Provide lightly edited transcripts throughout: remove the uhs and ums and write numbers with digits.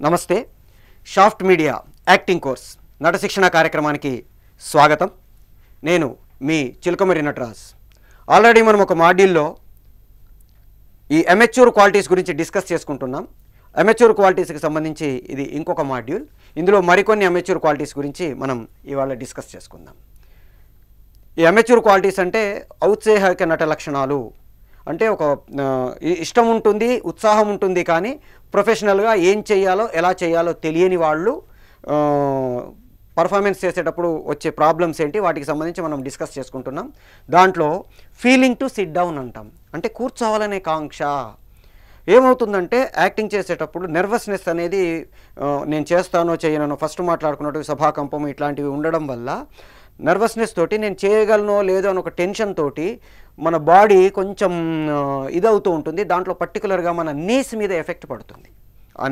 నమస్తే. Shaft media acting course నట శిక్షణ కార్యక్రమానికి స్వాగతం. నేను మీ చిలకమరి నటరాజ్. ఆల్రెడీ మనం ఒక మాడ్యూల్లో ఈ అమెచ్యూర్ క్వాలిటీస్ గురించి డిస్కస్ చేసుకుంటున్నాం. అమెచ్యూర్ క్వాలిటీస్కి సంబంధించి ఇది ఇంకొక మాడ్యూల్. ఇందులో మరికొన్ని అమెచ్యూర్ క్వాలిటీస్ గురించి మనం ఇవాళ డిస్కస్ చేసుకుందాం. ఈ అమెచ్యూర్ క్వాలిటీస్ అంటే ఔత్సాహిక నట లక్షణాలు. అంటే ఒక ఇష్టం ఉంటుంది, ఉత్సాహం ఉంటుంది, కానీ ప్రొఫెషనల్గా ఏం చేయాలో ఎలా చేయాలో తెలియని వాళ్ళు పర్ఫార్మెన్స్ చేసేటప్పుడు వచ్చే ప్రాబ్లమ్స్ ఏంటి, వాటికి సంబంధించి మనం డిస్కస్ చేసుకుంటున్నాం. దాంట్లో ఫీలింగ్ టు సిట్ డౌన్ అంటాం. అంటే కూర్చోవాలనే కాంక్ష. ఏమవుతుందంటే యాక్టింగ్ చేసేటప్పుడు నెర్వస్నెస్ అనేది నేను చేస్తానో చేయనో ఫస్ట్ మాట్లాడుకున్నట్టు సభాకంపం ఇట్లాంటివి ఉండడం వల్ల నర్వస్నెస్ తోటి నేను చేయగలనో లేదో అని ఒక టెన్షన్ తోటి మన బాడీ కొంచెం ఇదవుతూ ఉంటుంది. దాంట్లో పర్టికులర్గా మన నీస్ మీద ఎఫెక్ట్ పడుతుంది. ఆ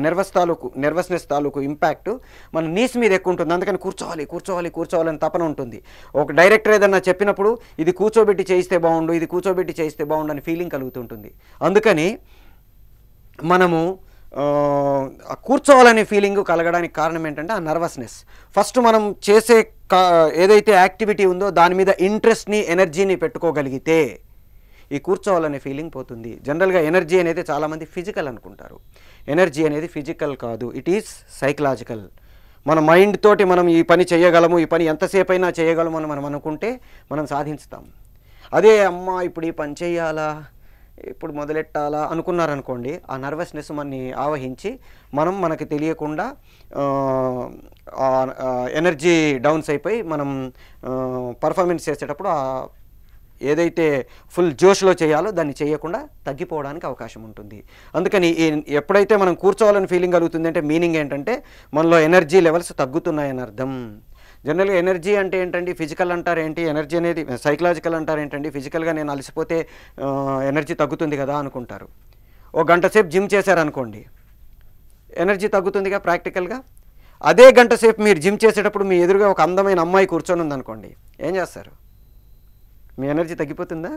నెర్వస్నెస్ తాలూకు ఇంపాక్ట్ మన నీస్ మీద ఎక్కువ ఉంటుంది. అందుకని కూర్చోవాలని తపన ఉంటుంది. ఒక డైరెక్టర్ ఏదన్నా చెప్పినప్పుడు ఇది కూర్చోబెట్టి చేయిస్తే బాగుండు అని ఫీలింగ్ కలుగుతుంటుంది. అందుకని మనము కూర్చోవాలనే ఫీలింగ్ కలగడానికి కారణం ఏంటంటే ఆ నర్వస్నెస్. ఫస్ట్ మనం చేసే ఏదైతే యాక్టివిటీ ఉందో దాని మీద ఇంట్రెస్ట్ని, ఎనర్జీని పెట్టుకోగలిగితే ఈ కూర్చోవాలనే ఫీలింగ్ పోతుంది. జనరల్గా ఎనర్జీ అనేది చాలామంది ఫిజికల్ అనుకుంటారు. ఎనర్జీ అనేది ఫిజికల్ కాదు, ఇట్ ఈస్ సైకలాజికల్. మన మైండ్ తోటి మనం ఈ పని చేయగలము, ఈ పని ఎంతసేపు అయినా చేయగలము అని మనం అనుకుంటే మనం సాధిస్తాం. అదే అమ్మ ఇప్పుడు ఈ పని చేయాలా, ఇప్పుడు మొదలెట్టాలా అనుకున్నారనుకోండి, ఆ నర్వస్నెస్ మనని ఆవహించి మనకి తెలియకుండా ఎనర్జీ డౌన్స్ అయిపోయి మనం పర్ఫార్మెన్స్ చేసేటప్పుడు ఏదైతే ఫుల్ జోష్లో చేయాలో దాన్ని చేయకుండా తగ్గిపోవడానికి అవకాశం ఉంటుంది. అందుకని ఎప్పుడైతే మనం కూర్చోవాలని ఫీలింగ్ కలుగుతుంది అంటే మీనింగ్ ఏంటంటే మనలో ఎనర్జీ లెవెల్స్ తగ్గుతున్నాయని అర్థం. జనరల్గా ఎనర్జీ అంటే ఏంటండి, ఫిజికల్ అంటారు ఏంటి, ఎనర్జీ అనేది సైకలాజికల్ అంటారు ఏంటండి. ఫిజికల్గా నేను అలసిపోతే ఎనర్జీ తగ్గుతుంది కదా అనుకుంటారు. ఒక గంట సేపు జిమ్ చేశారనుకోండి, ఎనర్జీ తగ్గుతుందిగా ప్రాక్టికల్గా. అదే గంట సేపు మీరు జిమ్ చేసేటప్పుడు మీ ఎదురుగా ఒక అందమైన అమ్మాయి కూర్చొని ఉందనుకోండి, ఏం చేస్తారు? మీ ఎనర్జీ తగ్గిపోతుందా?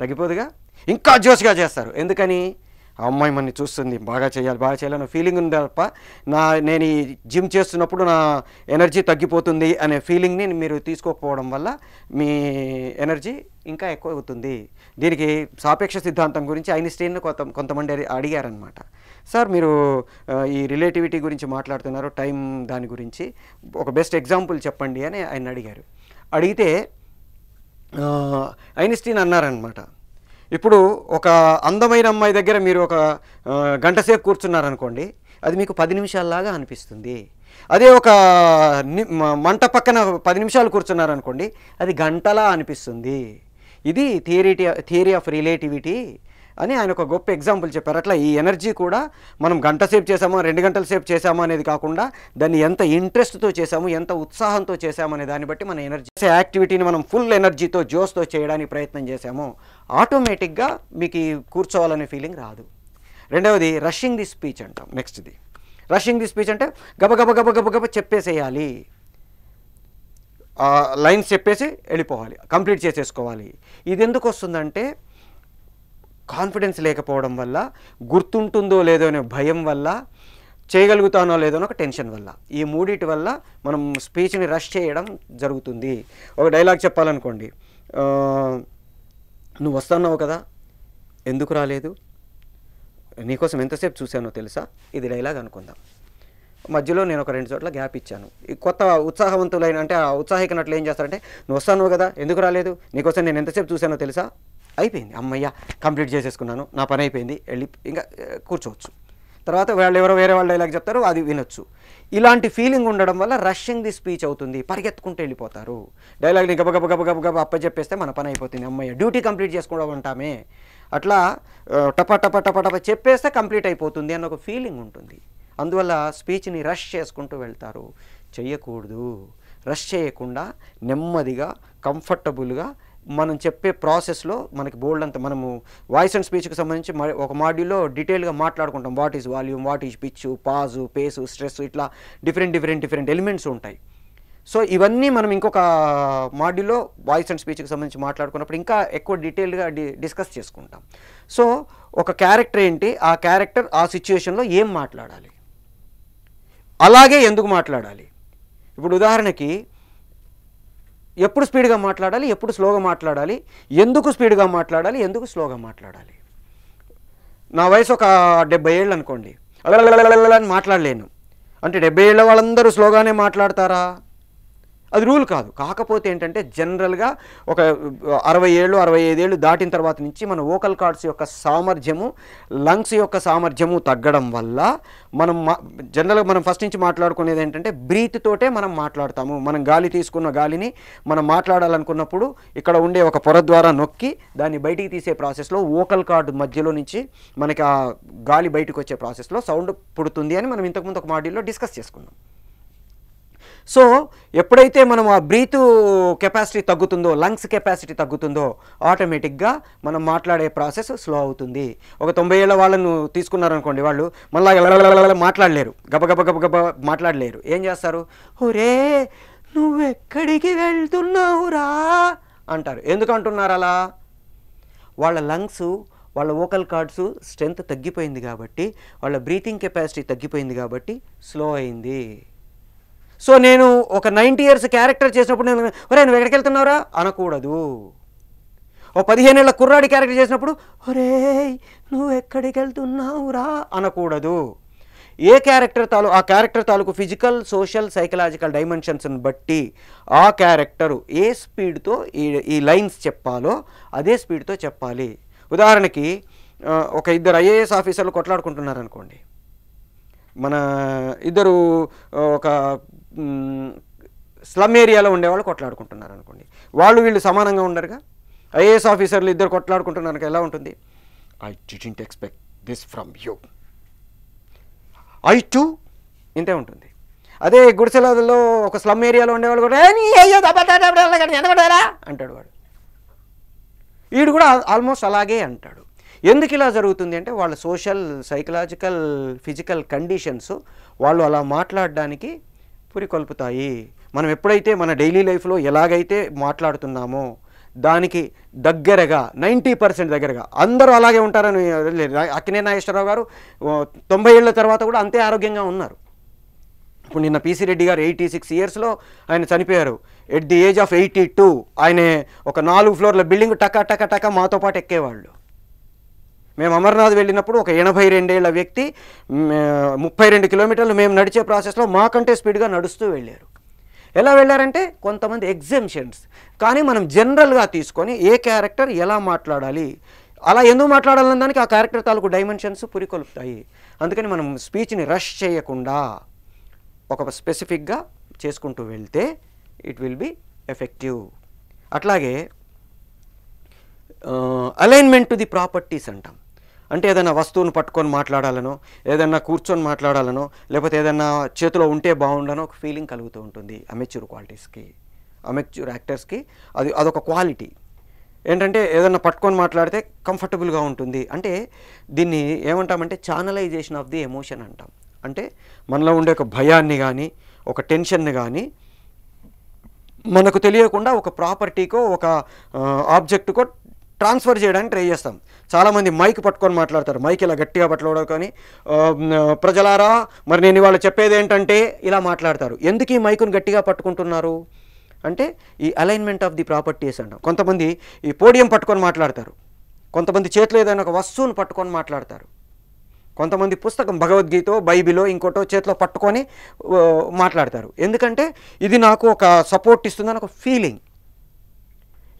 తగ్గిపోదుగా. ఇంకా జోష్గా చేస్తారు. ఎందుకని? ఆ అమ్మాయి మనని చూస్తుంది, బాగా చేయాలని ఫీలింగ్ ఉంది తప్ప నేను ఈ జిమ్ చేస్తున్నప్పుడు నా ఎనర్జీ తగ్గిపోతుంది అనే ఫీలింగ్ని మీరు తీసుకోకపోవడం వల్ల మీ ఎనర్జీ ఇంకా ఎక్కువ అవుతుంది. దీనికి సాపేక్ష సిద్ధాంతం గురించి ఐన్స్టీన్ కొంతమంది అడిగారనమాట. సార్ మీరు ఈ రిలేటివిటీ గురించి మాట్లాడుతున్నారు, టైం దాని గురించి ఒక బెస్ట్ ఎగ్జాంపుల్ చెప్పండి అని ఆయన అడిగారు. అడిగితే ఐన్స్టీన్ అన్నారనమాట, ఇప్పుడు ఒక అందమైన అమ్మాయి దగ్గర మీరు ఒక గంట సేపు కూర్చున్నారనుకోండి, అది మీకు 10 నిమిషాలలాగా అనిపిస్తుంది. అదే ఒక మంట పక్కన 10 నిమిషాలు కూర్చున్నారనుకోండి, అది గంటలా అనిపిస్తుంది. ఇది థియరీ ఆఫ్ రిలేటివిటీ అని ఆయన ఒక గొప్ప ఎగ్జాంపుల్ చెప్పారు. అట్లా ఈ ఎనర్జీ కూడా మనం గంట సేపు చేసామా, 2 గంటల సేపు చేసామా అనేది కాకుండా దాన్ని ఎంత ఇంట్రెస్ట్తో చేసాము, ఎంత ఉత్సాహంతో చేసామనే దాన్ని బట్టి మన ఎనర్జీ యాక్టివిటీని మనం ఫుల్ ఎనర్జీతో జోస్తో చేయడానికి ప్రయత్నం చేసాము, ఆటోమేటిక్గా మీకు కూర్చోవాలనే ఫీలింగ్ రాదు. రెండవది రషింగ్ ది స్పీచ్ అంటాం. నెక్స్ట్ది రషింగ్ ది స్పీచ్ అంటే గబగబ చెప్పేసేయాలి, లైన్స్ చెప్పేసి వెళ్ళిపోవాలి, కంప్లీట్ చేసేసుకోవాలి. ఇది ఎందుకు వస్తుందంటే కాన్ఫిడెన్స్ లేకపోవడం వల్ల, గుర్తుంటుందో లేదో అనే భయం వల్ల, చేయగలుగుతానో లేదో అని ఒక టెన్షన్ వల్ల, ఈ మూడిటి వల్ల మనం స్పీచ్ని రష్ చేయడం జరుగుతుంది. ఒక డైలాగ్ చెప్పాలనుకోండి, నువ్వు వస్తున్నావు కదా, ఎందుకు రాలేదు, నీకోసం ఎంతసేపు చూశానో తెలుసా, ఇది డైలాగ్ అనుకుందాం. మధ్యలో నేను ఒక 2 చోట్ల గ్యాప్ ఇచ్చాను. ఈ కొత్త ఉత్సాహవంతులైన అంటే ఆ ఉత్సాహిక నటులు ఏం చేస్తారంటే, నువ్వు వస్తున్నావు కదా, ఎందుకు రాలేదు, నీకోసం నేను ఎంతసేపు చూశానో తెలుసా, అయిపోయింది, అమ్మయ్య కంప్లీట్ చేసేసుకున్నాను, నా పని అయిపోయింది, వెళ్ళి ఇంకా కూర్చోవచ్చు. తర్వాత వేరే వాళ్ళు డైలాగ్ చెప్తారు, అది వినొచ్చు. ఇలాంటి ఫీలింగ్ ఉండడం వల్ల రషింగ్ ది స్పీచ్ అవుతుంది, పరిగెత్తుకుంటూ వెళ్ళిపోతారు. డైలాగ్ని గబగబ అప్పచెప్పేస్తే మన పని అయిపోతుంది, అమ్మయ్య డ్యూటీ కంప్లీట్ చేసుకోవడం అంటామే, అట్లా టప చెప్పేస్తే కంప్లీట్ అయిపోతుంది అన్న ఒక ఫీలింగ్ ఉంటుంది. అందువల్ల స్పీచ్ని రష్ చేసుకుంటూ వెళ్తారు. చెయ్యకూడదు. రష్ చేయకుండా నెమ్మదిగా కంఫర్టబుల్గా మనం చెప్పే ప్రాసెస్లో మనకి బోల్డ్ అంత మనము వాయిస్ అండ్ స్పీచ్కి సంబంధించి ఒక మాడ్యూల్లో డీటెయిల్గా మాట్లాడుకుంటాం. What is volume, what is pitch, pause, face, stress, ఇట్లా డిఫరెంట్ ఎలిమెంట్స్ ఉంటాయి. సో ఇవన్నీ మనం ఇంకొక మాడ్యూల్లో వాయిస్ అండ్ స్పీచ్కి సంబంధించి మాట్లాడుకున్నప్పుడు ఇంకా ఎక్కువ డీటెయిల్గా డిస్కస్ చేసుకుంటాం. సో ఒక క్యారెక్టర్ ఏంటి, ఆ క్యారెక్టర్ ఆ సిచ్యువేషన్లో ఏం మాట్లాడాలి, అలాగే ఎందుకు మాట్లాడాలి. ఇప్పుడు ఉదాహరణకి ఎప్పుడు స్పీడ్గా మాట్లాడాలి, ఎప్పుడు స్లోగా మాట్లాడాలి, ఎందుకు స్పీడ్గా మాట్లాడాలి, ఎందుకు స్లోగా మాట్లాడాలి. నా వయసు ఒక 70 ఏళ్ళు అనుకోండి, అని మాట్లాడలేను అంటే 70 ఏళ్ళ వాళ్ళందరూ స్లోగానే మాట్లాడతారా? అది రూల్ కాదు. కాకపోతే ఏంటంటే జనరల్గా ఒక 60 ఏళ్ళు 65 ఏళ్ళు దాటిన తర్వాత నుంచి మన వోకల్ కార్డ్స్ యొక్క సామర్థ్యము, లంగ్స్ యొక్క సామర్థ్యము తగ్గడం వల్ల మనం జనరల్గా మనం ఫస్ట్ నుంచి మాట్లాడుకునేది ఏంటంటే బ్రీత్ తోటే మనం మాట్లాడతాము. మనం గాలి తీసుకున్న గాలిని మనం మాట్లాడాలనుకున్నప్పుడు ఇక్కడ ఉండే ఒక పొర ద్వారా నొక్కి దాన్ని బయటికి తీసే ప్రాసెస్లో వోకల్ కార్డ్ మధ్యలో నుంచి మనకి ఆ గాలి బయటకు వచ్చే ప్రాసెస్లో సౌండ్ పుడుతుంది అని మనం ఇంతకుముందు ఒక మాడ్యూల్లో డిస్కస్ చేసుకున్నాం. సో ఎప్పుడైతే మనం ఆ బ్రీత్ కెపాసిటీ తగ్గుతుందో, లంగ్స్ కెపాసిటీ తగ్గుతుందో ఆటోమేటిక్గా మనం మాట్లాడే ప్రాసెస్ స్లో అవుతుంది. ఒక 90 ఏళ్ళ వాళ్ళను తీసుకున్నారనుకోండి, వాళ్ళు మళ్ళీ మాట్లాడలేరు, గబగబ మాట్లాడలేరు. ఏం చేస్తారు? ఒరే నువ్వెక్కడికి వెళ్తున్నావురా అంటారు. ఎందుకు అంటున్నారు అలా? వాళ్ళ లంగ్స్, వాళ్ళ వోకల్ కార్డ్స్ స్ట్రెంత్ తగ్గిపోయింది కాబట్టి, వాళ్ళ బ్రీతింగ్ కెపాసిటీ తగ్గిపోయింది కాబట్టి స్లో అయింది. సో నేను ఒక 90 ఇయర్స్ క్యారెక్టర్ చేసినప్పుడు నేను ఒరే నువ్వు ఎక్కడికి వెళ్తున్నావురా అనకూడదు. ఓ 15 ఏళ్ళ కుర్రాడి క్యారెక్టర్ చేసినప్పుడు ఒరే నువ్వు ఎక్కడికి వెళ్తున్నావురా అనకూడదు. ఏ క్యారెక్టర్ ఆ క్యారెక్టర్ తాలూకు ఫిజికల్, సోషల్, సైకలాజికల్ డైమెన్షన్స్ని బట్టి ఆ క్యారెక్టరు ఏ స్పీడ్తో ఈ లైన్స్ చెప్పాలో అదే స్పీడ్తో చెప్పాలి. ఉదాహరణకి ఒక ఇద్దరు ఐఏఎస్ ఆఫీసర్లు కొట్లాడుకుంటున్నారు అనుకోండి, మన ఇద్దరు ఒక స్లమ్ ఏరియాలో ఉండేవాళ్ళు కొట్లాడుకుంటున్నారు అనుకోండి, వాళ్ళు వీళ్ళు సమానంగా ఉండరుగా. ఐఏఎస్ ఆఫీసర్లు ఇద్దరు కొట్లాడుకుంటున్నారు, ఎలా ఉంటుంది? I didn't expect this from you, I to ఇంతే ఉంటుంది. అదే గుడిసెలలో ఒక స్లమ్ ఏరియాలో ఉండేవాళ్ళు కూడా అంటాడు వాడు. వీడు కూడా ఆల్మోస్ట్ అలాగే అంటాడు. ఎందుకు ఇలా జరుగుతుంది అంటే వాళ్ళ సోషల్, సైకలాజికల్, ఫిజికల్ కండిషన్స్ వాళ్ళు అలా మాట్లాడడానికి పురికొల్పుతాయి. మనం ఎప్పుడైతే మన డైలీ లైఫ్లో ఎలాగైతే మాట్లాడుతున్నామో దానికి దగ్గరగా 90% దగ్గరగా అందరూ అలాగే ఉంటారని అక్కినేని నాగేశ్వరరావు గారు 90 ఏళ్ళ తర్వాత కూడా అంతే ఆరోగ్యంగా ఉన్నారు. ఇప్పుడు నిన్న పీసీ రెడ్డి గారు 86 ఇయర్స్లో ఆయన చనిపోయారు. ఎట్ ది ఏజ్ ఆఫ్ 82 ఆయన ఒక 4 ఫ్లోర్ల బిల్డింగ్ టక మాతో పాటు ఎక్కేవాళ్ళు. మేము అమర్నాథ్ వెళ్ళినప్పుడు ఒక 82 ఏళ్ల వ్యక్తి 32 కిలోమీటర్లు మేము నడిచే ప్రాసెస్లో మాకంటే స్పీడ్గా నడుస్తూ వెళ్ళారు. ఎలా వెళ్ళారంటే కొంతమంది ఎగ్జామ్షన్స్, కానీ మనం జనరల్గా తీసుకొని ఏ క్యారెక్టర్ ఎలా మాట్లాడాలి, అలా ఎందుకు మాట్లాడాలన్న దానికి ఆ క్యారెక్టర్ తాలూకు డైమెన్షన్స్ పురికొల్పుతాయి. అందుకని మనం స్పీచ్ని రష్ చేయకుండా ఒక స్పెసిఫిక్గా చేసుకుంటూ వెళ్తే ఇట్ విల్ బి ఎఫెక్టివ్. అట్లాగే అలైన్మెంట్ టు ది ప్రాపర్టీస్ అంటాం. అంటే ఏదైనా వస్తువును పట్టుకొని మాట్లాడాలనో, ఏదైనా కూర్చొని మాట్లాడాలనో, లేకపోతే ఏదైనా చేతిలో ఉంటే బాగుండనో ఒక ఫీలింగ్ కలుగుతూ ఉంటుంది. అమెచ్యూర్ క్వాలిటీస్కి, అమెచ్యూర్ యాక్టర్స్కి అదొక క్వాలిటీ. ఏంటంటే ఏదైనా పట్టుకొని మాట్లాడితే కంఫర్టబుల్గా ఉంటుంది. అంటే దీన్ని ఏమంటామంటే ఛానలైజేషన్ ఆఫ్ ది ఎమోషన్ అంటాం. అంటే మనలో ఉండే ఒక భయాన్ని కానీ, ఒక టెన్షన్ని కానీ మనకు తెలియకుండా ఒక ప్రాపర్టీకో, ఒక ఆబ్జెక్టుకో ట్రాన్స్ఫర్ చేయడానికి ట్రై చేస్తాం. చాలామంది మైక్ పట్టుకొని మాట్లాడతారు. మైక్ ఇలా గట్టిగా పట్టుకోవడం, ప్రజలారా మరి నేను ఇవాళ చెప్పేది ఏంటంటే ఇలా మాట్లాడతారు. ఎందుకు ఈ మైకును గట్టిగా పట్టుకుంటున్నారు అంటే ఈ అలైన్మెంట్ ఆఫ్ ది ప్రాపర్టీస్ అంటాం. కొంతమంది ఈ పోడియం పట్టుకొని మాట్లాడతారు, కొంతమంది చేతిలో ఏదైనా ఒక వస్తువును పట్టుకొని మాట్లాడతారు, కొంతమంది పుస్తకం భగవద్గీత, బైబిలో ఇంకోటో చేతిలో పట్టుకొని మాట్లాడతారు. ఎందుకంటే ఇది నాకు ఒక సపోర్ట్ ఇస్తుందని ఒక ఫీలింగ్.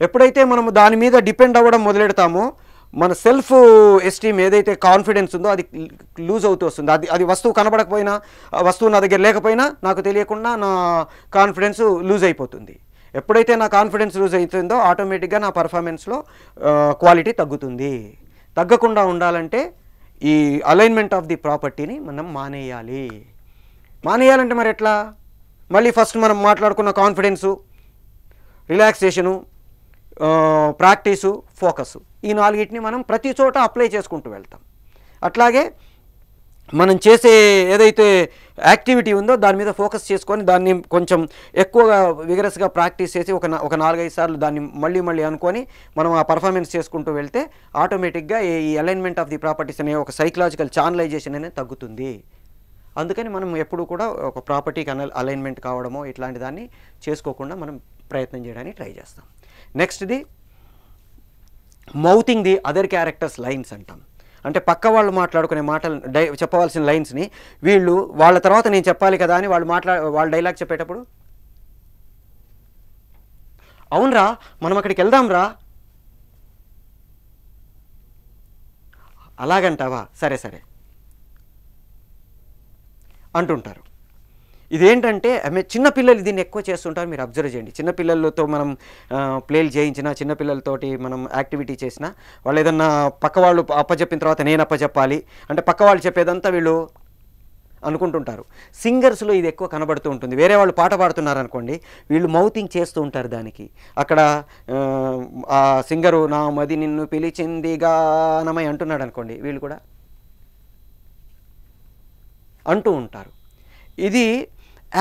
ఎప్పుడైతే మనము దాని మీద డిపెండ్ అవ్వడం మొదలెడతామో మన సెల్ఫ్ ఎస్టీమ్ ఏదైతే కాన్ఫిడెన్స్ ఉందో అది లూజ్ అవుతూ వస్తుంది. అది వస్తువు కనబడకపోయినా, వస్తువు నా దగ్గర లేకపోయినా నాకు తెలియకుండా నా కాన్ఫిడెన్స్ లూజ్ అయిపోతుంది. ఎప్పుడైతే నా కాన్ఫిడెన్స్ లూజ్ అవుతుందో ఆటోమేటిక్గా నా పర్ఫార్మెన్స్లో క్వాలిటీ తగ్గుతుంది. తగ్గకుండా ఉండాలంటే ఈ అలైన్మెంట్ ఆఫ్ ది ప్రాపర్టీని మనం మానేయాలంటే మరి ఎట్లా? మళ్ళీ ఫస్ట్ మనం మాట్లాడుకున్న కాన్ఫిడెన్సు, రిలాక్సేషను, ప్రాక్టీసు, ఫోకస్, ఈ నాలుగిటిని మనం ప్రతి చోట అప్లై చేసుకుంటూ వెళ్తాం. అట్లాగే మనం చేసే ఏదైతే యాక్టివిటీ ఉందో దాని మీద ఫోకస్ చేసుకొని దాన్ని కొంచెం ఎక్కువగా విగరస్గా ప్రాక్టీస్ చేసి ఒక 4-5 సార్లు దాన్ని మళ్ళీ అనుకొని మనం ఆ పర్ఫార్మెన్స్ చేసుకుంటూ వెళ్తే ఆటోమేటిక్గా ఈ అలైన్మెంట్ ఆఫ్ ది ప్రాపర్టీస్ అనే ఒక సైకలాజికల్ ఛానలైజేషన్ అనేది తగ్గుతుంది. అందుకని మనం ఎప్పుడు కూడా ఒక ప్రాపర్టీకి అలైన్మెంట్ కావడమో ఇట్లాంటి దాన్ని చేసుకోకుండా మనం ప్రయత్నం చేయడానికి ట్రై చేస్తాం. నెక్స్ట్ది mouthing the other characters lines అంటాం. అంటే పక్క వాళ్ళు మాట్లాడుకునే మాటలు చెప్పవలసిన లైన్స్ని వీళ్ళు వాళ్ళ తర్వాత నేను చెప్పాలి కదా అని వాళ్ళు డైలాగ్ చెప్పేటప్పుడు అవునరా మనం అక్కడికి వెళ్దాం రా అలాగంటావా సరే సరే అంటుంటారు. ఇదేంటంటే చిన్నపిల్లలు దీన్ని ఎక్కువ చేస్తుంటారు. మీరు అబ్జర్వ్ చేయండి. చిన్నపిల్లలతో మనం ప్లేలు చేయించినా చిన్నపిల్లలతోటి మనం యాక్టివిటీ చేసినా వాళ్ళు ఏదన్నా పక్క వాళ్ళు అప్పచెప్పిన తర్వాత నేను అప్పచెప్పాలి అంటే పక్క వాళ్ళు చెప్పేదంతా వీళ్ళు అనుకుంటుంటారు. సింగర్స్లో ఇది ఎక్కువ కనబడుతూ ఉంటుంది. వేరే వాళ్ళు పాట పాడుతున్నారనుకోండి వీళ్ళు మౌతింగ్ చేస్తూ ఉంటారు. దానికి అక్కడ ఆ సింగరు నా మది నిన్ను పిలిచింది గానమై అంటున్నాడు అనుకోండి వీళ్ళు కూడా అంటూ ఉంటారు. ఇది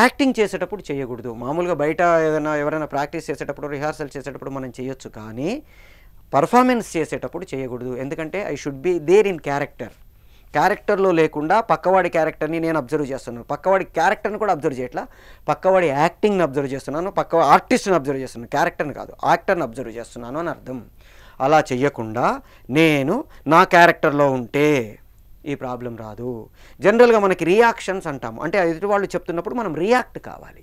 యాక్టింగ్ చేసేటప్పుడు చేయకూడదు. మామూలుగా బయట ఎవరైనా ప్రాక్టీస్ చేసేటప్పుడు రిహార్సల్ చేసేటప్పుడు మనం చేయొచ్చు, కానీ పర్ఫార్మెన్స్ చేసేటప్పుడు చేయకూడదు. ఎందుకంటే I should be there in క్యారెక్టర్లో లేకుండా పక్కవాడి క్యారెక్టర్ని నేను అబ్జర్వ్ చేస్తున్నాను. పక్కవాడి క్యారెక్టర్ని కూడా అబ్జర్వ్ చేయట్లా, పక్కవాడి యాక్టింగ్ని అబ్జర్వ్ చేస్తున్నాను, పక్క ఆర్టిస్ట్ని అబ్జర్వ్ చేస్తున్నాను, క్యారెక్టర్ని కాదు యాక్టర్ని అబ్జర్వ్ చేస్తున్నాను అని అర్థం. అలా చెయ్యకుండా నేను నా క్యారెక్టర్లో ఉంటే ఈ ప్రాబ్లం రాదు. జనరల్గా మనకి రియాక్షన్స్ అంటాము. అంటే ఎదుటి వాళ్ళు చెప్తున్నప్పుడు మనం రియాక్ట్ కావాలి.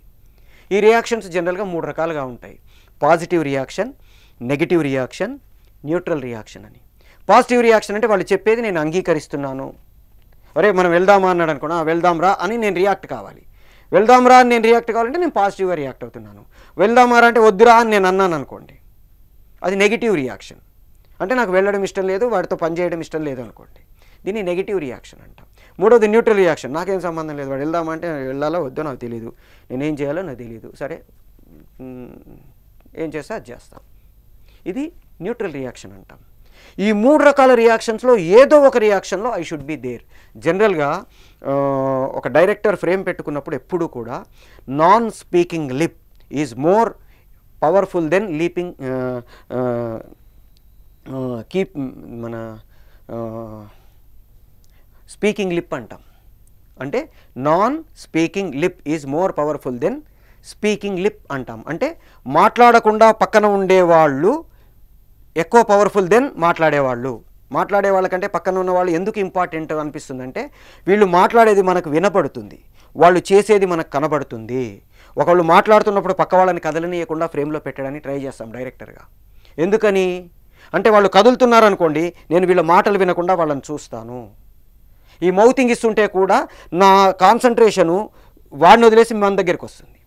ఈ రియాక్షన్స్ జనరల్గా 3 రకాలుగా ఉంటాయి. Positive reaction, negative reaction, neutral reaction అని. పాజిటివ్ రియాక్షన్ అంటే వాళ్ళు చెప్పేది నేను అంగీకరిస్తున్నాను. అరే మనం వెళ్దామా అన్నాడు అనుకోండి, వెళ్దాం రా అని నేను రియాక్ట్ కావాలి. వెళ్దాం రా అని నేను రియాక్ట్ కావాలంటే నేను పాజిటివ్గా రియాక్ట్ అవుతున్నాను. వెళ్దామా రా అంటే వద్దురా అని నేను అన్నాను అనుకోండి, అది నెగిటివ్ రియాక్షన్. అంటే నాకు వెళ్ళడం ఇష్టం లేదు, వాడితో పని చేయడం ఇష్టం లేదు అనుకోండి, దీన్ని నెగిటివ్ రియాక్షన్ అంటాం. మూడోది న్యూట్రల్ రియాక్షన్. నాకేం సంబంధం లేదు, వాడు వెళ్దామంటే వెళ్ళాలో వద్దో నాకు తెలియదు, నేనేం చేయాలో నాకు తెలియదు, సరే ఏం చేస్తా అది చేస్తాం. ఇది న్యూట్రల్ రియాక్షన్ అంటాం. ఈ 3 రకాల రియాక్షన్స్లో ఏదో ఒక రియాక్షన్లో ఐ షుడ్ బి దేర్. జనరల్గా ఒక డైరెక్టర్ ఫ్రేమ్ పెట్టుకున్నప్పుడు ఎప్పుడూ కూడా non speaking lip is more powerful than మన స్పీకింగ్ లిప్ అంటాం. అంటే non speaking lip is more powerful than speaking lip అంటాం. అంటే మాట్లాడకుండా పక్కన ఉండేవాళ్ళు ఎక్కువ పవర్ఫుల్ దెన్ మాట్లాడేవాళ్ళు. మాట్లాడే వాళ్ళకంటే పక్కన ఉన్న వాళ్ళు ఎందుకు ఇంపార్టెంట్ అనిపిస్తుందంటే వీళ్ళు మాట్లాడేది మనకు వినపడుతుంది, వాళ్ళు చేసేది మనకు కనబడుతుంది. ఒకళ్ళు మాట్లాడుతున్నప్పుడు పక్క వాళ్ళని కదలనీయకుండా ఫ్రేమ్లో పెట్టడానికి ట్రై చేస్తాం డైరెక్టర్గా. ఎందుకని అంటే వాళ్ళు కదులుతున్నారనుకోండి, నేను వీళ్ళ మాటలు వినకుండా వాళ్ళని చూస్తాను. ఈ మౌతింగ్ ఇస్తుంటే కూడా నా కాన్సన్ట్రేషను వాడిని వదిలేసి మన దగ్గరికి వస్తుంది.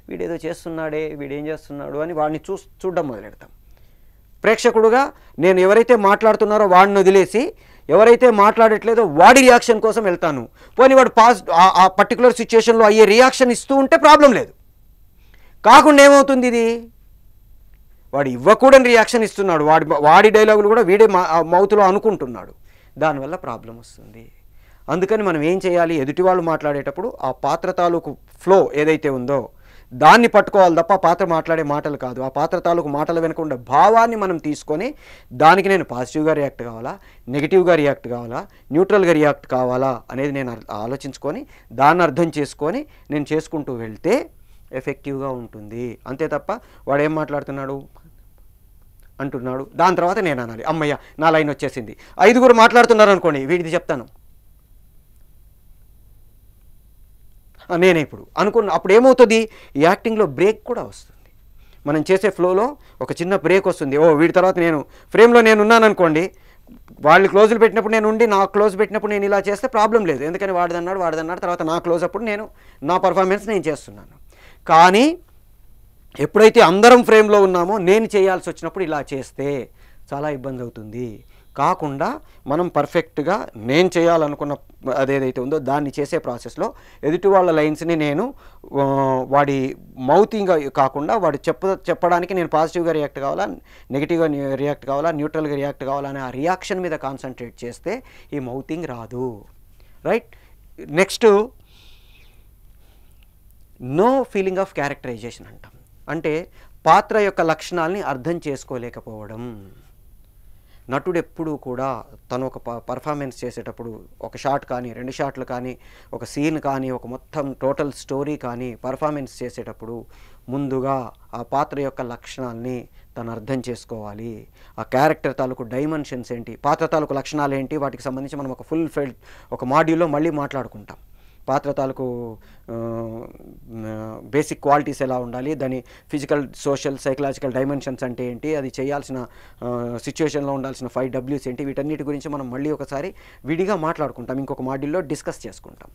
వీడేదో చేస్తున్నాడే, వీడేం చేస్తున్నాడు అని వాడిని చూడడం మొదలెడతాం. ప్రేక్షకుడుగా నేను ఎవరైతే మాట్లాడుతున్నారో వాడిని వదిలేసి ఎవరైతే మాట్లాడట్లేదో వాడి రియాక్షన్ కోసం వెళ్తాను. పోనీ వాడు ఆ పర్టికులర్ సిచ్యుయేషన్లో అయ్యే రియాక్షన్ ఇస్తూ ఉంటే ప్రాబ్లం లేదు. కాకుండా ఏమవుతుంది, ఇది వాడు ఇవ్వకూడని రియాక్షన్ ఇస్తున్నాడు, వాడి డైలాగులు కూడా వీడే మౌత్లో అనుకుంటున్నాడు, దానివల్ల ప్రాబ్లం వస్తుంది. అందుకని మనం ఏం చేయాలి, ఎదుటి వాళ్ళు మాట్లాడేటప్పుడు ఆ పాత్ర తాలూకు ఫ్లో ఏదైతే ఉందో దాన్ని పట్టుకోవాలి తప్ప పాత్ర మాట్లాడే మాటలు కాదు. ఆ పాత్ర తాలూకు మాటల వెనుక ఉండే భావాన్ని మనం తీసుకొని దానికి నేను పాజిటివ్గా రియాక్ట్ కావాలా, నెగిటివ్గా రియాక్ట్ కావాలా, న్యూట్రల్గా రియాక్ట్ కావాలా అనేది నేను ఆలోచించుకొని దాన్ని అర్థం చేసుకొని నేను చేసుకుంటూ వెళ్తే ఎఫెక్టివ్గా ఉంటుంది. అంతే తప్ప వాడు ఏం మాట్లాడుతున్నాడు అంటున్నాడు దాని తర్వాత నేను అనాలి, అమ్మయ్య నా లైన్ వచ్చేసింది. 5గురు మాట్లాడుతున్నారు అనుకోండి, వీడిది చెప్తాను నేనే ఇప్పుడు అనుకున్న. అప్పుడు ఏమవుతుంది, ఈ యాక్టింగ్లో బ్రేక్ కూడా వస్తుంది. మనం చేసే ఫ్లోలో ఒక చిన్న బ్రేక్ వస్తుంది. వీడి తర్వాత నేను ఫ్రేమ్లో నేను ఉన్నాను అనుకోండి, వాళ్ళు క్లోజులు పెట్టినప్పుడు నేను ఉండి నా క్లోజ్ పెట్టినప్పుడు నేను ఇలా చేస్తే ప్రాబ్లం లేదు. ఎందుకని వాడిదన్నాడు తర్వాత నా క్లోజ్ అప్పుడు నేను నా పర్ఫార్మెన్స్ నేను చేస్తున్నాను. కానీ ఎప్పుడైతే అందరం ఫ్రేమ్లో ఉన్నామో నేను చేయాల్సి వచ్చినప్పుడు ఇలా చేస్తే చాలా ఇబ్బంది అవుతుంది. కాకుండా మనం పర్ఫెక్ట్గా నేను చేయాలనుకున్న అదేదైతే ఉందో దాన్ని చేసే ప్రాసెస్లో ఎదుటి వాళ్ళ లైన్స్ని నేను వాడి మౌతింగ్గా కాకుండా వాడు చెప్పడానికి నేను పాజిటివ్గా రియాక్ట్ కావాలా, నెగిటివ్గా రియాక్ట్ కావాలా, న్యూట్రల్గా రియాక్ట్ కావాలా అనే ఆ రియాక్షన్ మీద కాన్సన్ట్రేట్ చేస్తే ఈ మౌతింగ్ రాదు. Right. Next no feeling of characterization అంటాం. అంటే పాత్ర యొక్క లక్షణాలని అర్థం చేసుకోలేకపోవడం. నటుడు ఎప్పుడూ కూడా తను ఒక పర్ఫార్మెన్స్ చేసేటప్పుడు ఒక షాట్ కానీ 2 షాట్లు కానీ ఒక సీన్ కానీ ఒక మొత్తం టోటల్ స్టోరీ కానీ పర్ఫార్మెన్స్ చేసేటప్పుడు ముందుగా ఆ పాత్ర యొక్క లక్షణాలని తను అర్థం చేసుకోవాలి. ఆ క్యారెక్టర్ తాలూకు డైమెన్షన్స్ ఏంటి, పాత్ర తాలూకు లక్షణాలు ఏంటి, వాటికి సంబంధించి మనం ఒక ఫుల్ ఫెల్డ్ ఒక మాడ్యూల్లో మళ్ళీ మాట్లాడుకుంటాం. పాత్ర తాలూకు బేసిక్ క్వాలిటీస్ ఎలా ఉండాలి, దాని ఫిజికల్, సోషల్, సైకలాజికల్ డైమెన్షన్స్ అంటే ఏంటి, అది చేయాల్సిన సిచ్యువేషన్లో ఉండాల్సిన 5 Ws ఏంటి, వీటన్నిటి గురించి మనం మళ్ళీ ఒకసారి విడిగా మాట్లాడుకుంటాం, ఇంకొక మాడ్యూల్లో డిస్కస్ చేసుకుంటాం.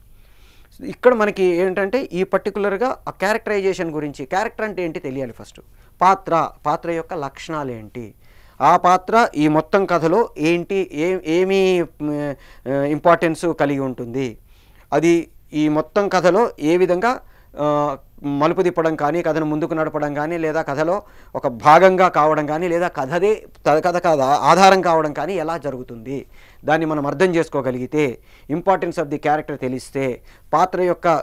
ఇక్కడ మనకి ఏంటంటే ఈ పర్టికులర్గా ఆ క్యారెక్టరైజేషన్ గురించి, క్యారెక్టర్ అంటే ఏంటి తెలియాలి ఫస్ట్, పాత్ర యొక్క లక్షణాలు ఏంటి, ఆ పాత్ర ఈ మొత్తం కథలో ఏంటి, ఏమి ఇంపార్టెన్స్ కలిగి ఉంటుంది, అది ఈ మొత్తం కథలో ఏ విధంగా మలుపు తిప్పడం కానీ, కథను ముందుకు నడపడం కానీ, లేదా కథలో ఒక భాగంగా కావడం కానీ, లేదా కథ ఆధారం కావడం కానీ ఎలా జరుగుతుంది, దాన్ని మనం అర్థం చేసుకోగలిగితే, ఇంపార్టెన్స్ ఆఫ్ ది క్యారెక్టర్ తెలిస్తే, పాత్ర యొక్క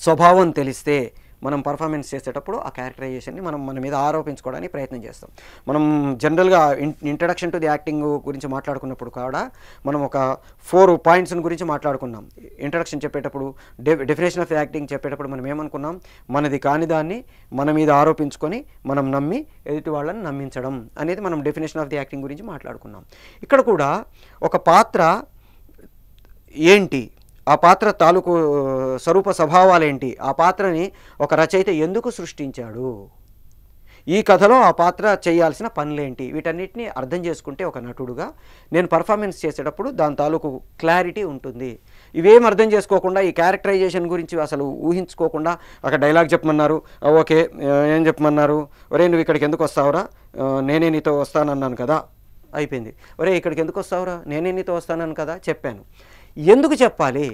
స్వభావం తెలిస్తే, మనం పర్ఫార్మెన్స్ చేసేటప్పుడు ఆ క్యారెక్టరైజేషన్ని మన మీద ఆరోపించుకోవడానికి ప్రయత్నం చేస్తాం. మనం జనరల్గా ఇంట్రడక్షన్ టు ది యాక్టింగ్ గురించి మాట్లాడుకున్నప్పుడు కూడా మనం ఒక 4 పాయింట్స్ గురించి మాట్లాడుకున్నాం. ఇంట్రడక్షన్ చెప్పేటప్పుడు, డెఫినేషన్ ఆఫ్ యాక్టింగ్ చెప్పేటప్పుడు మనం ఏమనుకున్నాం, మనది కాని దాన్ని మన మీద ఆరోపించుకొని మనం నమ్మి ఎదుటి వాళ్ళని నమ్మించడం అనేది మనం డెఫినేషన్ ఆఫ్ ది యాక్టింగ్ గురించి మాట్లాడుకున్నాం. ఇక్కడ కూడా ఒక పాత్ర ఏంటి, ఆ పాత్ర తాలూకు స్వరూప స్వభావాలేంటి, ఆ పాత్రని ఒక రచయిత ఎందుకు సృష్టించాడు, ఈ కథలో ఆ పాత్ర చేయాల్సిన పనులేంటి, వీటన్నిటిని అర్థం చేసుకుంటే ఒక నటుడుగా నేను పర్ఫార్మెన్స్ చేసేటప్పుడు దాని తాలూకు క్లారిటీ ఉంటుంది. ఇవేం అర్థం చేసుకోకుండా, ఈ క్యారెక్టరైజేషన్ గురించి అసలు ఊహించుకోకుండా, అక్కడ డైలాగ్ చెప్పమన్నారు, ఓకే ఏం చెప్పమన్నారు, ఒరే నువ్వు ఇక్కడికి ఎందుకు వస్తావురా, నేనే నీతో వస్తానన్నాను కదా, అయిపోయింది. ఒరే ఇక్కడికి ఎందుకు వస్తావురా, నేనే నీతో వస్తానన్నాను కదా, చెప్పాను. ఎందుకు చెప్పాలి,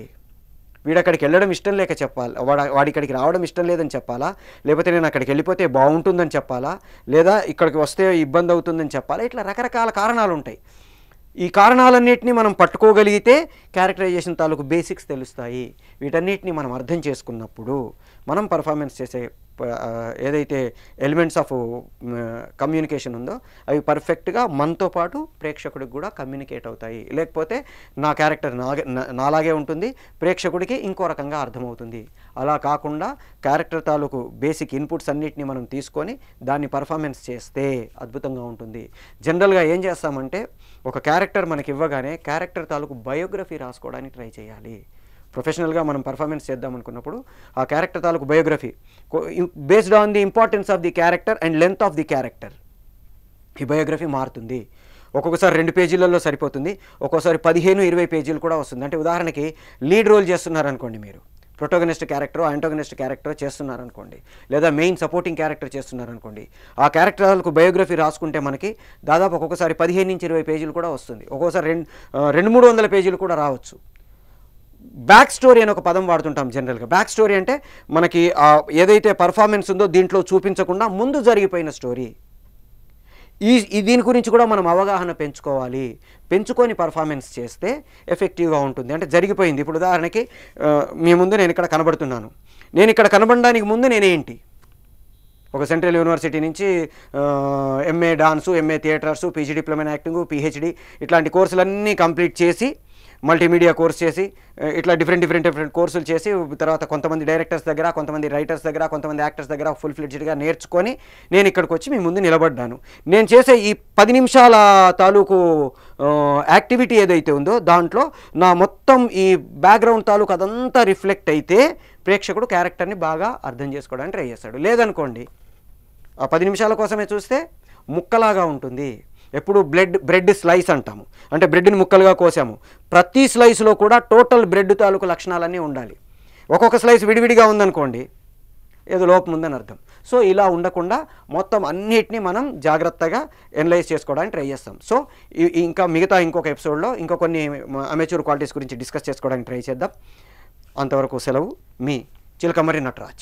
వీడక్కడికి వెళ్ళడం ఇష్టం లేక చెప్పాలి, వాడిక్కడికి రావడం ఇష్టం లేదని చెప్పాలా, లేకపోతే నేను అక్కడికి వెళ్ళిపోతే బాగుంటుందని చెప్పాలా, లేదా ఇక్కడికి వస్తే ఇబ్బంది అవుతుందని చెప్పాలా, ఇట్లా రకరకాల కారణాలు ఉంటాయి. ఈ కారణాలన్నింటినీ మనం పట్టుకోగలిగితే క్యారెక్టరైజేషన్ తాలూకు బేసిక్స్ తెలుస్తాయి. వీటన్నిటిని మనం అర్థం చేసుకున్నప్పుడు మనం పర్ఫార్మెన్స్ చేసే ఏదైతే ఎలిమెంట్స్ ఆఫ్ కమ్యూనికేషన్ ఉందో అవి పర్ఫెక్ట్గా మనతో పాటు ప్రేక్షకుడికి కూడా కమ్యూనికేట్ అవుతాయి. లేకపోతే నా క్యారెక్టర్ నాలాగే ఉంటుంది, ప్రేక్షకుడికి ఇంకో రకంగా అర్థమవుతుంది. అలా కాకుండా క్యారెక్టర్ తాలూకు బేసిక్ ఇన్పుట్స్ అన్నిటిని మనం తీసుకొని దాన్ని పర్ఫార్మెన్స్ చేస్తే అద్భుతంగా ఉంటుంది. జనరల్గా ఏం చేస్తామంటే ఒక క్యారెక్టర్ మనకి ఇవ్వగానే క్యారెక్టర్ తాలూకు బయోగ్రఫీ రాసుకోవడానికి ట్రై చేయాలి. ప్రొఫెషనల్గా మనం పర్ఫార్మెన్స్ చేద్దాం అనుకున్నప్పుడు ఆ క్యారెక్టర్ తాలూకు biography based on the importance of the character and length of the character ఈ బయోగ్రఫీ మారుతుంది. ఒక్కొక్కసారి 2 పేజీలలో సరిపోతుంది, ఒక్కోసారి 15-20 పేజీలు కూడా వస్తుంది. అంటే ఉదాహరణకి లీడ్ రోల్ చేస్తున్నారనుకోండి, మీరు ప్రొటోగనిస్ట్ క్యారెక్టర్, యాంటోగనిస్ట్ క్యారెక్టర్ చేస్తున్నారనుకోండి, లేదా మెయిన్ సపోర్టింగ్ క్యారెక్టర్ చేస్తున్నారనుకోండి, ఆ క్యారెక్టర్లకు బయోగ్రఫీ రాసుకుంటే మనకి దాదాపు ఒక్కొక్కసారి 15-20 పేజీలు కూడా వస్తుంది, ఒక్కొక్కసారి 200-300 పేజీలు కూడా రావచ్చు. బ్యాక్ స్టోరీ అని ఒక పదం వాడుతుంటాం జనరల్గా. బ్యాక్ స్టోరీ అంటే మనకి ఏదైతే పర్ఫార్మెన్స్ ఉందో దీంట్లో చూపించకుండా ముందు జరిగిపోయిన స్టోరీ. దీని గురించి కూడా మనం అవగాహన పెంచుకొని పర్ఫార్మెన్స్ చేస్తే ఎఫెక్టివ్గా ఉంటుంది. అంటే జరిగిపోయింది, ఇప్పుడు ఉదాహరణకి మీ ముందు నేను ఇక్కడ కనబడుతున్నాను, నేను ఇక్కడ కనబడడానికి ముందు నేనేంటి, ఒక సెంట్రల్ యూనివర్సిటీ నుంచి MA dance, MA theatres, PG diploma in acting, PhD ఇట్లాంటి కోర్సులన్నీ కంప్లీట్ చేసి, మల్టీమీడియా కోర్స్ చేసి, ఇట్లా డిఫరెంట్ కోర్సులు చేసి, తర్వాత కొంతమంది డైరెక్టర్స్ దగ్గర, కొంతమంది రైటర్స్ దగ్గర, కొంతమంది యాక్టర్స్ దగ్గర ఫుల్ ఫ్లెడ్జ్డ్గా నేర్చుకొని నేను ఇక్కడికి వచ్చి మీ ముందు నిలబడ్డాను. నేను చేసే ఈ 10 నిమిషాల తాలూకు యాక్టివిటీ ఏదైతే ఉందో దాంట్లో నా మొత్తం ఈ బ్యాక్గ్రౌండ్ తాలూకు అదంతా రిఫ్లెక్ట్ అయితే ప్రేక్షకుడు క్యారెక్టర్ని బాగా అర్థం చేసుకోవడానికి ట్రై చేస్తాడు. లేదనుకోండి, ఆ 10 నిమిషాల కోసమే చూస్తే ముక్కలాగా ఉంటుంది. ఎప్పుడు బ్రెడ్ స్లైస్ అంటాము, అంటే బ్రెడ్ని ముక్కలుగా కోసాము, ప్రతి స్లైస్లో కూడా టోటల్ బ్రెడ్ తాలూకు లక్షణాలన్నీ ఉండాలి. ఒక్కొక్క స్లైస్ విడివిడిగా ఉందనుకోండి, ఏదో లోపం ఉందని అర్థం. సో ఇలా ఉండకుండా మొత్తం అన్నిటినీ మనం జాగ్రత్తగా ఎనలైజ్ చేసుకోవడానికి ట్రై చేస్తాం. సో ఇంకా ఇంకొక ఎపిసోడ్లో ఇంకో కొన్ని అమెచ్యూర్ క్వాలిటీస్ గురించి డిస్కస్ చేసుకోవడానికి ట్రై చేద్దాం. అంతవరకు సెలవు. మీ చిలకమర్రి నటరాజ్.